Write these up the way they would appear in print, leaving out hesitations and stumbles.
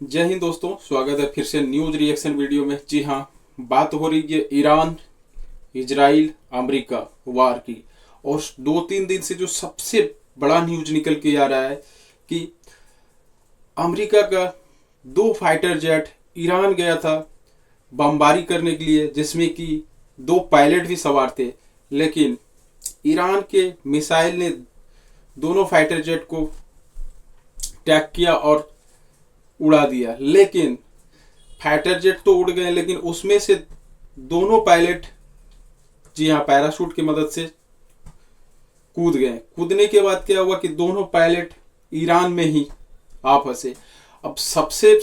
जय हिंद दोस्तों, स्वागत है फिर से न्यूज रिएक्शन वीडियो में। जी हाँ, बात हो रही है ईरान, इजराइल, अमेरिका वार की। और 2-3 दिन से जो सबसे बड़ा न्यूज निकल के आ रहा है कि अमेरिका का 2 फाइटर जेट ईरान गया था बमबारी करने के लिए, जिसमें कि 2 पायलट भी सवार थे। लेकिन ईरान के मिसाइल ने दोनों फाइटर जेट को टैग किया और उड़ा दिया। लेकिन फाइटर जेट तो उड़ गए, लेकिन उसमें से दोनों पायलट, जी हाँ, पैराशूट की मदद से कूद गए। कूदने के बाद क्या हुआ कि दोनों पायलट ईरान में ही आ फंसे। अब सबसे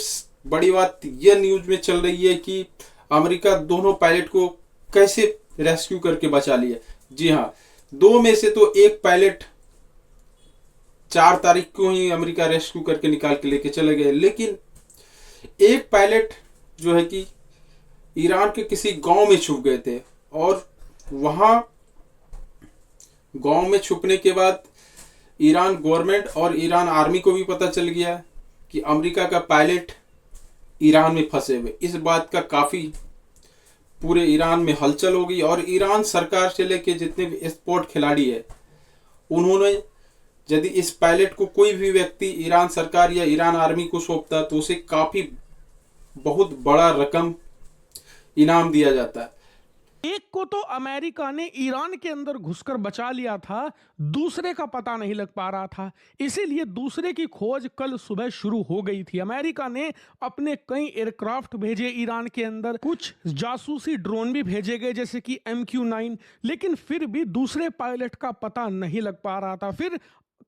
बड़ी बात यह न्यूज में चल रही है कि अमेरिका दोनों पायलट को कैसे रेस्क्यू करके बचा लिया। जी हाँ, 2 में से तो एक पायलट 4 तारीख को ही अमेरिका रेस्क्यू करके निकाल के लेके चले गए। लेकिन एक पायलट जो है कि ईरान के किसी गांव में छुप गए थे, और वहां गांव में छुपने के बाद ईरान गवर्नमेंट और ईरान आर्मी को भी पता चल गया कि अमेरिका का पायलट ईरान में फंसे हुए। इस बात का काफी पूरे ईरान में हलचल हो गई, और ईरान सरकार से लेके जितने भी स्पोर्ट खिलाड़ी है, उन्होंने यदि इस पायलट को कोई भी व्यक्ति ईरान सरकार या ईरान आर्मी को सौंपता तो उसे काफी बहुत बड़ा रकम इनाम दिया जाता है। एक को तो अमेरिका ने ईरान के अंदर घुसकर बचा लिया था, दूसरे का पता नहीं लग पा रहा था, इसीलिए दूसरे की खोज कल सुबह शुरू हो गई थी। अमेरिका ने अपने कई एयरक्राफ्ट भेजे ईरान के अंदर, कुछ जासूसी ड्रोन भी भेजे गए जैसे कि MQ-9, लेकिन फिर भी दूसरे पायलट का पता नहीं लग पा रहा था। फिर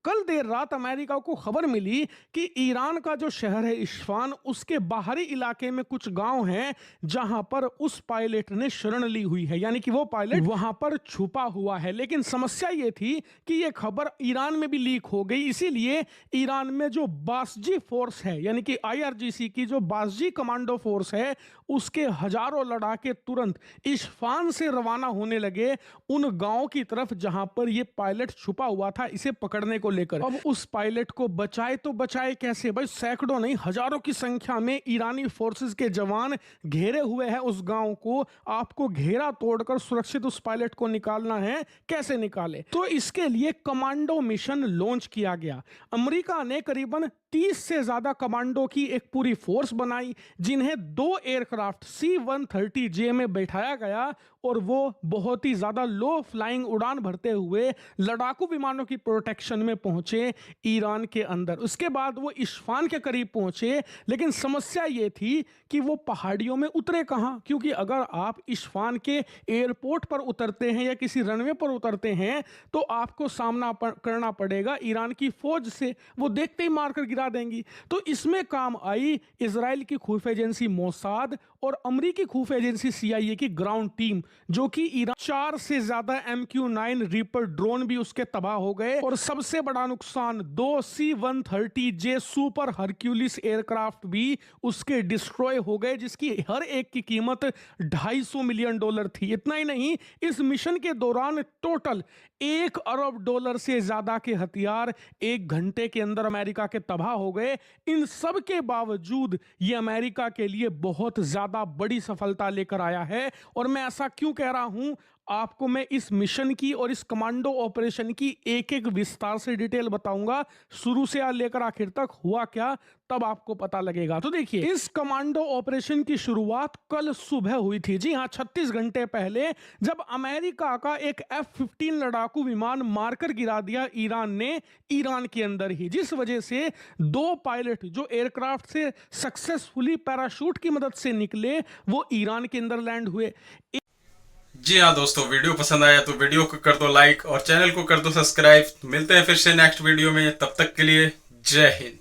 कल देर रात अमेरिका को खबर मिली कि ईरान का जो शहर है इस्फान, उसके बाहरी इलाके में कुछ गांव हैं जहां पर उस पायलट ने शरण ली हुई है, यानी कि वो पायलट वहां पर छुपा हुआ है। लेकिन समस्या ये थी कि ये खबर ईरान में भी लीक हो गई, इसीलिए ईरान में जो बासजी फोर्स है, यानी कि IRGC की जो बासजी कमांडो फोर्स है, उसके हजारों लड़ाके तुरंत इस्फान से रवाना होने लगे उन गांवों की तरफ जहां पर ये पायलट छुपा हुआ था, इसे पकड़ने को लेकर। अब उस पायलट को बचाए तो बचाए कैसे भाई? सैकड़ों नहीं, हजारों की संख्या में ईरानी फोर्सेस के जवान घेरे हुए हैं उस गांव को। आपको घेरा तोड़कर सुरक्षित उस पायलट को निकालना है, कैसे निकाले? तो इसके लिए कमांडो मिशन लॉन्च किया गया। अमेरिका ने करीबन 30 से ज्यादा कमांडो की एक पूरी फोर्स बनाई, जिन्हें 2 एयरक्राफ्ट C-130J में बैठाया गया, और वो बहुत ही ज्यादा लो फ्लाइंग उड़ान भरते हुए लड़ाकू विमानों की प्रोटेक्शन में पहुंचे ईरान के अंदर। उसके बाद वो इस्फान के करीब पहुंचे, लेकिन समस्या ये थी कि वो पहाड़ियों में उतरे कहां, क्योंकि अगर आप इस्फान के एयरपोर्ट पर उतरते हैं या किसी रनवे पर उतरते हैं तो आपको सामना करना पड़ेगा ईरान की फौज से, वो देखते ही मारकर गिरा देंगी। तो इसमें काम आई इजराइल की खुफिया एजेंसी मोसाद और अमेरिकी खुफिया एजेंसी CIA की ग्राउंड टीम, जो कि ईरान 4 से ज्यादा MQ-9 रीपर ड्रोन भी उसके तबाह हो गए, और सबसे बड़ा नुकसान 2 C-130J सुपर हरक्यूलिस एयरक्राफ्ट भी उसके डिस्ट्रॉय हो गए, जिसकी हर एक की कीमत $250 मिलियन थी। इतना ही नहीं, इस मिशन के दौरान टोटल $1 अरब से ज्यादा के हथियार 1 घंटे के अंदर अमेरिका के तबाह हो गए। इन सब के बावजूद ये अमेरिका के लिए बहुत ज्यादा बड़ी सफलता लेकर आया है। और मैं ऐसा क्यों कह रहा हूं, आपको मैं इस मिशन की और इस कमांडो ऑपरेशन की एक एक विस्तार से डिटेल बताऊंगा, शुरू से लेकर आखिर तक हुआ क्या, तब आपको पता लगेगा। तो देखिए, इस कमांडो ऑपरेशन की शुरुआत कल सुबह हुई थी। जी हां, 36 घंटे पहले, जब अमेरिका का एक F-15 लड़ाकू विमान मारकर गिरा दिया ईरान ने, ईरान के अंदर ही, जिस वजह से 2 पायलट जो एयरक्राफ्ट से सक्सेसफुली पैराशूट की मदद से निकले, वो ईरान के अंदर लैंड हुए। जी हाँ दोस्तों, वीडियो पसंद आया तो वीडियो को कर दो लाइक और चैनल को कर दो सब्सक्राइब। मिलते हैं फिर से नेक्स्ट वीडियो में, तब तक के लिए जय हिंद।